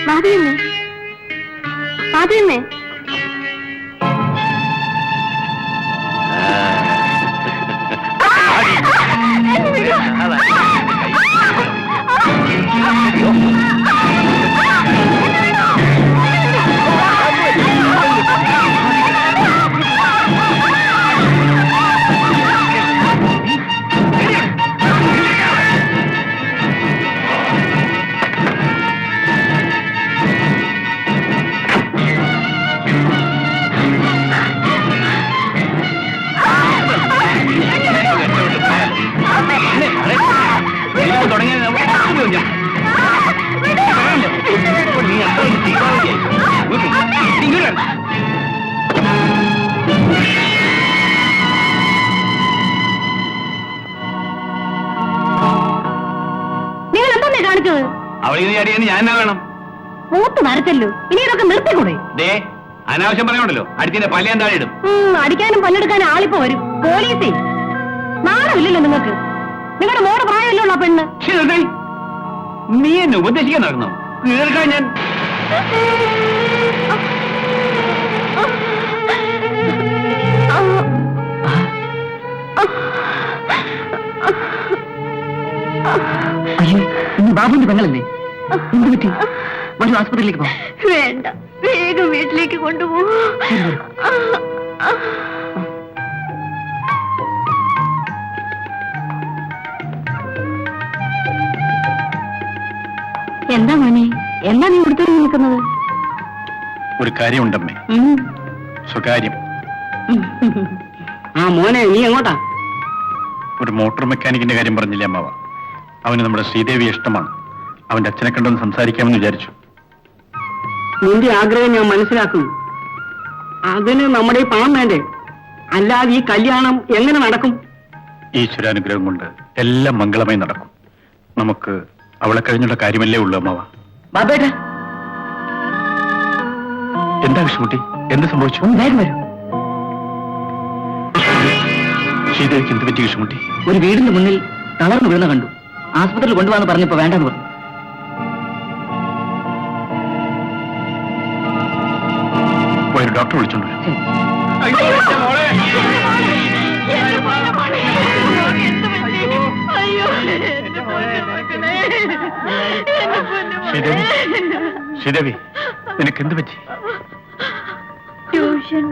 മാധവിയമ്മേ, മാധവിയമ്മേ. അവളിങ്ങനെ ഞാൻ എന്നാ വേണം? മൂത്ത് നരച്ചല്ലോ, ഇനി ഇതൊക്കെ നിർത്തിക്കൂടെ? അനാവശ്യം പറഞ്ഞോണ്ടല്ലോ, അടിച്ചിന്റെ പല്ലിയാൻ താഴെ ഇടും. അടിക്കാനും പല്ലെടുക്കാനും ആളിപ്പോ വരും. പോലീസേ, നാണമില്ലല്ലോ നിങ്ങൾക്ക്. നിങ്ങളുടെ മോടെ പ്രായമല്ലോ പെണ്ണ്. നീ എന്നെ ഉപദേശിക്കാൻ നടക്കണോ? കേൾക്കാൻ ഞാൻ അയ്യോ, ഇനി ബാബുവിന്റെ പെങ്ങളല്ലേ? എന്ത് പറ്റി? വരൂ, ആസ്പത്രിയിലേക്ക് പോ. വേണ്ട, വേഗം വീട്ടിലേക്ക് കൊണ്ടുപോകും. എന്താ മോനെ, എന്താ നീ ഇവിടുത്തെ നിൽക്കുന്നത്? ഒരു കാര്യമുണ്ടമ്മേ, സ്വകാര്യം. ആ മോനെ, നീ എങ്ങോട്ടാ? ഒരു മോട്ടോർ മെക്കാനിക്കിന്റെ കാര്യം പറഞ്ഞില്ലേ അമ്മാവ? അവന് നമ്മുടെ ശ്രീദേവി ഇഷ്ടമാണ്. അവന്റെ അച്ഛനെ കണ്ടൊന്ന് സംസാരിക്കാമെന്ന് വിചാരിച്ചു. നിന്റെ ആഗ്രഹം ഞാൻ മനസ്സിലാക്കുന്നു. അതിന് നമ്മുടെ ഈ പണം വേണ്ടേ? അല്ലാതെ ഈ കല്യാണം എങ്ങനെ നടക്കും? ഈശ്വരാനുഗ്രഹം കൊണ്ട് എല്ലാം മംഗളമായി നടക്കും. നമുക്ക് അവളെ കഴിഞ്ഞുള്ള കാര്യമല്ലേ ഉള്ളൂ അമ്മാവ. ബാബേട്ട, എന്താ കൃഷ്ണകുട്ടി, എന്ത് സംഭവിച്ചു? വേഗം വരും. ശ്രീദേവിക്ക് എന്ത് പറ്റി കൃഷ്ണകുട്ടി? ഒരു വീടിന്റെ മുന്നിൽ തളർന്നു വീണ കണ്ടു. ആസ്പത്രിയിൽ കൊണ്ടുപോകാന്ന് പറഞ്ഞപ്പോ വേണ്ടെന്ന് പറഞ്ഞു. ഒരു ഡോക്ടർ വിളിച്ചോണ്ട് ശ്രീദേവി, നിനക്ക് എന്ത് പറ്റി? ട്യൂഷൻ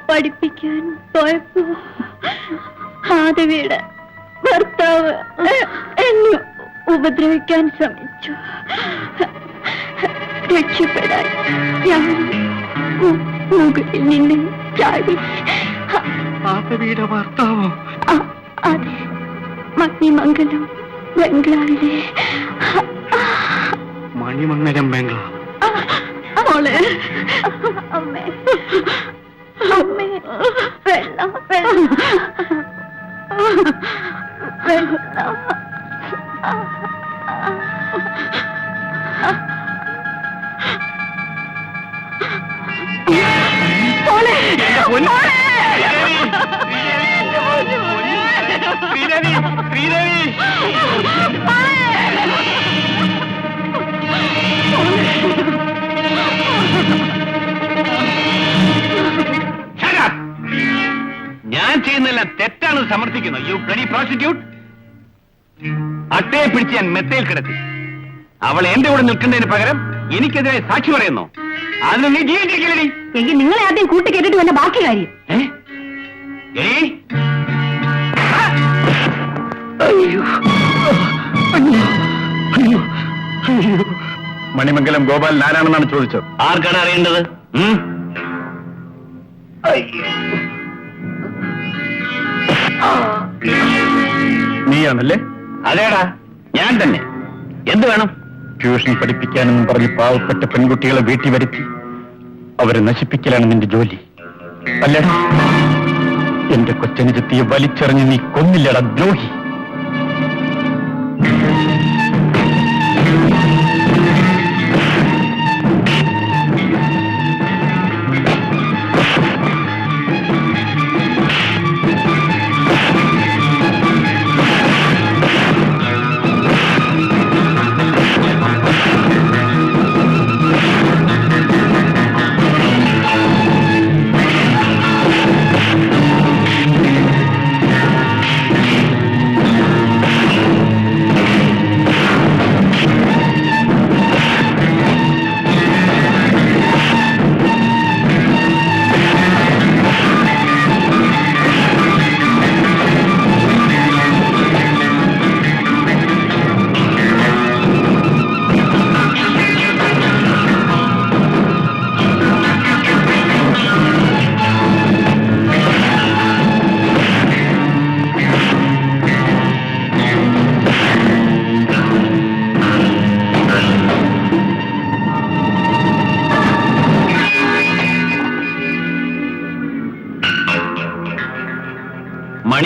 പഠിപ്പിക്കാൻ പോയപ്പോ മാധവിയുടെ ഭർത്താവ് എന്നെ ഉപദ്രവിക്കാൻ ശ്രമിച്ചു. രക്ഷപ്പെടാൻ ഞാൻ മുകളിൽ നിന്ന് ചാടി. മാധവിയുടെ ഭർത്താവോ? അതെ, മണിമംഗലം ബംഗ്ലാവിലെ. മണിമംഗലം ബംഗ്ലാവ്? മോളെ, അമ്മേ, അമ്മേ, വെള്ളം, വെള്ളം, വെള്ളം. ഞാൻ ചെയ്യുന്നതെല്ലാം തെറ്റാണെന്ന് സമർത്ഥിക്കുന്നു. You bloody prostitute. അട്ടയെ പിടിച്ച് ഞാൻ മെത്തയിൽ കിടത്തി. അവൾ എന്റെ കൂടെ നിൽക്കുന്നതിന് പകരം എനിക്കെതിരെ സാക്ഷി പറയുന്നു. അതിന് നീ ജീവിച്ചിരിക്കില്ലേ? എങ്കിൽ നിങ്ങളെ ആദ്യം കൂട്ടിക്കേറ്റിട്ട് വല്ല ബാക്കി കാര്യം. മണിമംഗലം ഗോപാൽ ആരാണെന്നാണ് ചോദിച്ചത്. ആർക്കാണ് അറിയേണ്ടത്? നീയാണല്ലേ? അതേടാ, ഞാൻ തന്നെ. എന്ത് വേണം? ട്യൂഷൻ പഠിപ്പിക്കാനെന്നും പറഞ്ഞ് പാവപ്പെട്ട പെൺകുട്ടികളെ വീട്ടിൽ വരുത്തി അവരെ നശിപ്പിക്കലാണ് നിന്റെ ജോലി, അല്ലടാ? എന്റെ കൊച്ചനുജത്തിയെ വലിച്ചെറിഞ്ഞ് നീ കൊന്നില്ലടാ ദ്രോഹി.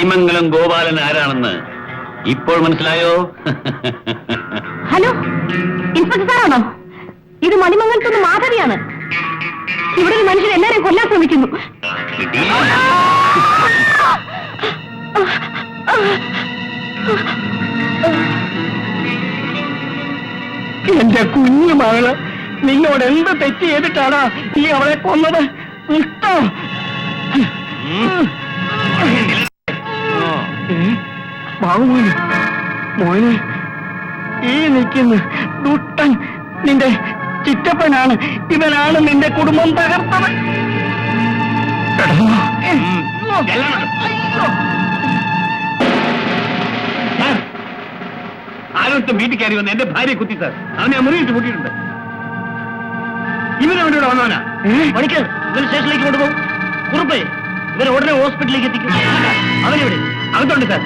മണിമംഗലം ഗോപാലൻ ആരാണെന്ന് ഇപ്പോൾ മനസ്സിലായോ? ഹലോ, ഇൻസ്പെക്ടർ സാറാണോ? ഇത് മണിമംഗലത്തുനിന്ന് മാധവിയാണ്. ഇവിടെ ഒരു മനുഷ്യൻ എല്ലാവരെയും കൊല്ലാൻ ശ്രമിക്കുന്നു. എന്റെ കുഞ്ഞു മകള് നിന്നോട് എന്ത് തെറ്റ് ചെയ്തിട്ടാണ് നീ അവളെ കൊന്നത്? ഇഷ്ടം ബാബുമോന് മോനെ, ഈ നിൽക്കുന്ന ദുഷ്ടൻ നിന്റെ ചിറ്റപ്പനാണ്. ഇവനാണ് നിന്റെ കുടുംബം തകർത്തത്. ആരോട്ടും വീട്ടിൽ കയറി വന്ന് എന്റെ ഭാര്യയെ കുത്തി സാർ. അവനെ ആ മുറിയിട്ട് കൂട്ടിയിട്ടുണ്ട്. ഇവനവൻ്റെ കൂടെ വന്നവനാ. മണിക്കർ, ഇവർ സ്റ്റേഷനിലേക്ക് കൊണ്ടുപോകും. കുറുപ്പേ, ഇവരെ ഉടനെ ഹോസ്പിറ്റലിലേക്ക് എത്തിക്കും. അവനെവിടെ? അകത്തുണ്ട് സാർ.